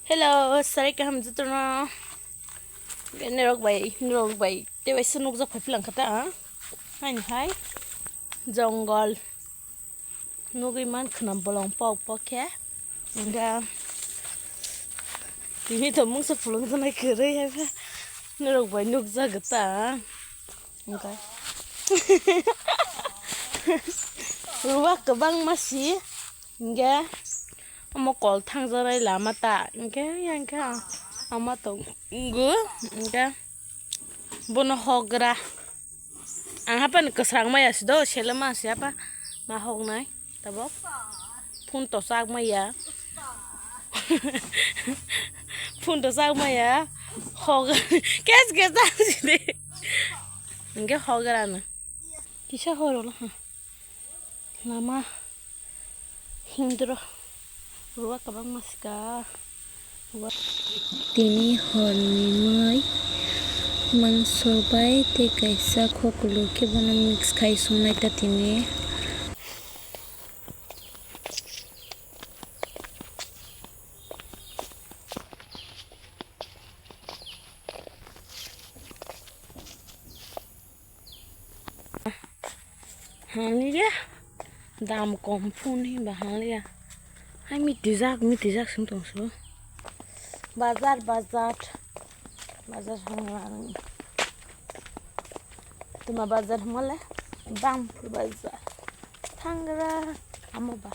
Hello, sorry ka ham juto na. Nerok bai. Te bai sunuk za phapilang kata ha. Hai. Jungle. Nugi man khnam bolong pok pokhe. Nga. Tini to mung sa pulong za nai kere ha. Nerok bai nuk za gata. Nga. Ruwak kabang masih. Nga. Amo kol thang za rai lama ta. Nga yang ka. Ama to ngu nga bono hogra ang hapan kasrang maya sido selama siapa ma hog nai tabok phun to sak maya phun to sak maya hog kes sidi nga hogra na kisha horo ha lama hindro ruwa kabang maska Tini horninoi mangsobai te kaisa khokulu ke bono mix khai sunai ta tini hani dia dam kompun hi bahali ya hai mitijak sung tong so bazar hangarang tuma bazar mole bam bazar thangra amoba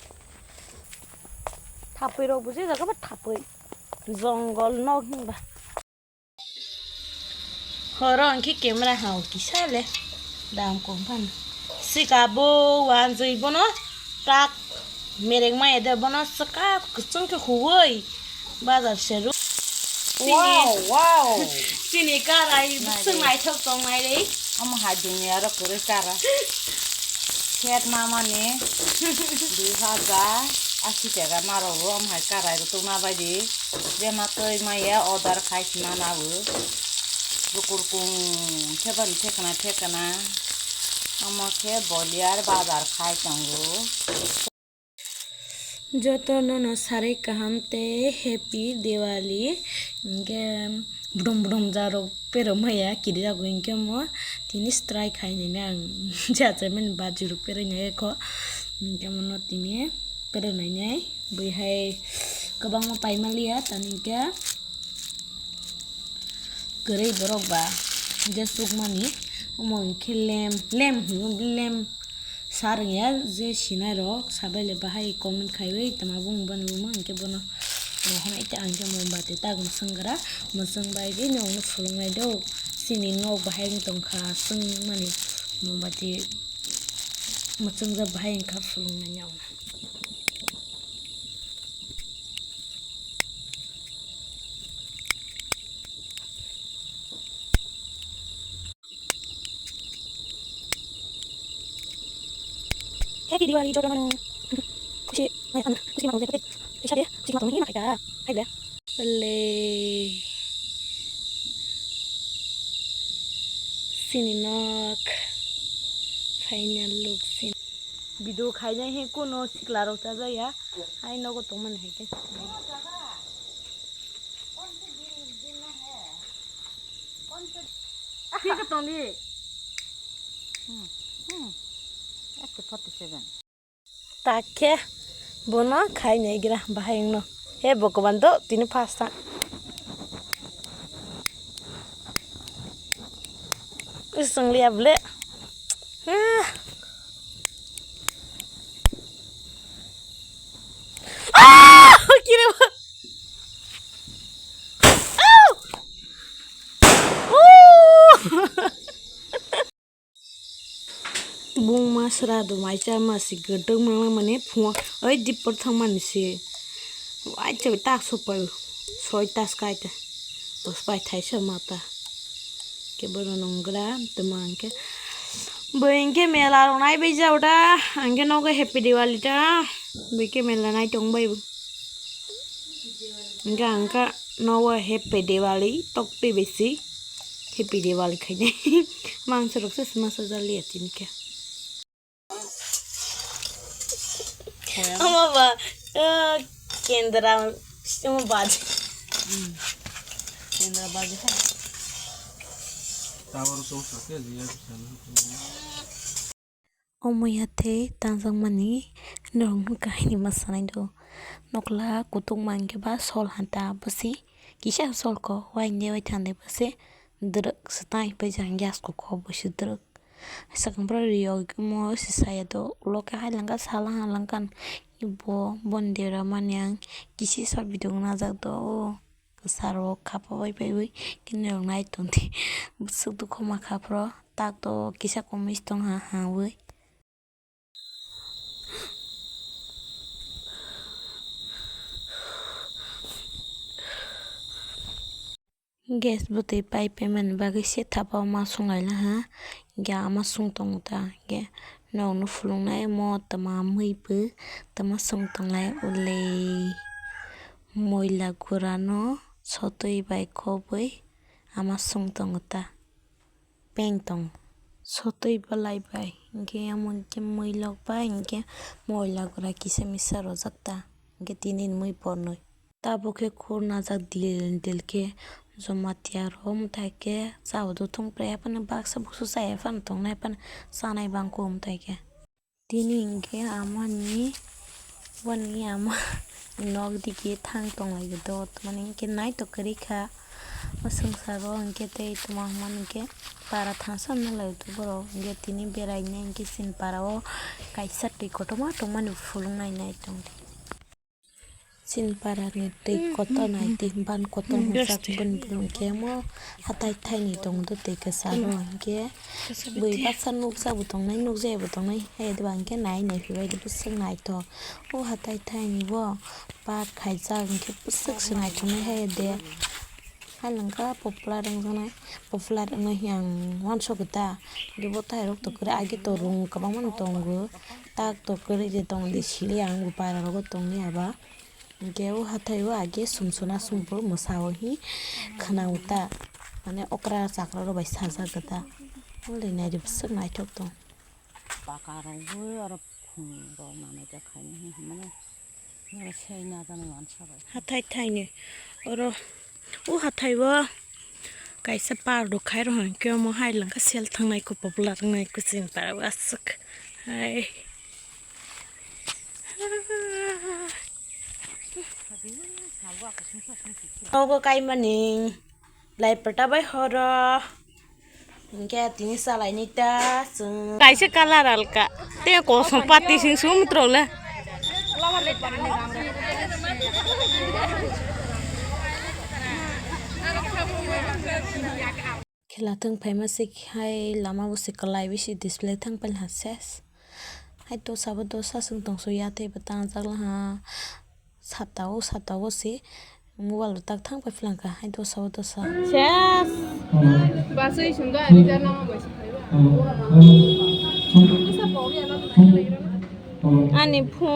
thapai ro buji jaga ba thapai jongol nog hingba horong ki camera hau ki sale dam kompan sikabo wanjui bono tak mereng mai da bono saka kusung ke huwai bazar seru Wow. sini karai sung mai thok tong mai dei Om hajunya ro kure cara. Kiat mama ni 2080 টাকা মারো om hai karai ro tuma baidi. Dia matoi maya order khai sina na bu. Bukur kung thekana. Amake boliar bazar khai tangu. jotono no sare kahamte happy diwali nge budum jaro pero maya kiri jago inke mo tini strike khai na jaje men 5 rupiah ne ko inke mono tini pero nai bui hai kabang mo paimalia taninke gerei borok ba jesuk mani omo inke lem sarang ya je sinai rok sabele bahai comment khaiwe tama bung ban buma inke bono hona ite angke mombate tagum sangra musang bai ge no fulung nai do sini no bahai tong kha sung mani mombate musang za bahai kha fulung na nyaw happy diwali jodono kusi mai an kusi ma ngze kusi dia kusi ma tong hi ma ka hai le le sini nok final look sin video khai nai he kono sikla ro ta ya hai no go tong man hai ke ठीक है तोंदी 47 ताके बोनो खाइ नै गिरा बाहायङ न हे भगवान दो तिनी फास्ता इसंग लियाबले किरे bung masra do mai cha masi gedeng mang mane phua oi dipor thang man se ai che ta so pa soi ta skai ta to spai thai sa mata ke bono nongra temanke boinge mela ro nai bei jauda ange no go happy diwali ta beke mela nai tong bai nga angka no happy diwali tok pe besi happy diwali khaine mang sorok se masa jali atin ke ama ba kendra ama baj Tendra baji hai. Tawar song sakya ziya bisana. Omoyate tanjangmani norong kahini masanai do nokla kutung mangke ba sol hanta basi kisa sol ko wainde wai thande basi druk stai pe jang gas ko basi druk sakang pro riyo mo sisaya do loka hailanga sala halangkan ibo bondera manyang kisi sal bidung najak do saro khapa bai bai kinero nai tonti busuk du khoma khapro tak do kisa komis tong ha bai gas butui pipe man bagui se thapa ma sungaila ha ga ama sungtong ta ge no no fulung nai mo tama mui pu tama sungtong lai ulei moila gurano sotui bai khobui ama sungtong ta pengtong sotui balai bai ge amon ke mui lok bai ge moila gura kisa misa rojakta ge tinin mui pornoi tabukhe khurna jak dil ke jomatiya rom thaike chawdo thongpre apana baksa buksu chai apana tongnai apana chanai bangko thaike tini hingke amani boni ama nog dike thang tonglai do mane hingke nai to korika sangsaro hingke tei toma man hingke para thangsa nalai do boro hingke tini berai ne hingke sin para o kaisa tui kotoma tongmani fulungnai nai tong sin para ni tei koto nai tei ban koto hujak bun bulung kemo hatai thai ni tong do tei kesaro hingke bui baksa nuksa bo tongnai nukjai bo tongnai hai de bangke nai phibai de busuk nai to o hatai thai ni bo pat khaijak hingke busuk snai tongnai hai de hailangka popular wngjaknai yang wanso gota gibo tai rok to kore agi to rung kwbangma no tongo tak to kore je tong de sili ang para rogo tongni aba hingke o hatai o age sumsuna sumbo mwsao hi khwnao ta mane okra chakra ro bai sajak gota ongli nai de busuk naitok tong Paka rongbo aro phung ro nanai ta khaini mane nora sei na jani mansa bai. hatai thaini oro o hatai bo kaisa par do khai ro hang kyo mo hailangka sel thangnai ko popular ngai ko sin para asuk hai ogo kai maning lai prata bai horo hingke tini salai ni ta kaisa kalar alka te ko pati sing sum trola khela thung phaima se hai lama bo se kalai bisi display thang pal ha ses hai to sabo do sasung tong so yate batang jakla ha sata o se mobile tak thang pa flangka hai to sabo to sa ses Basui sunda ari jana ma basi ani phu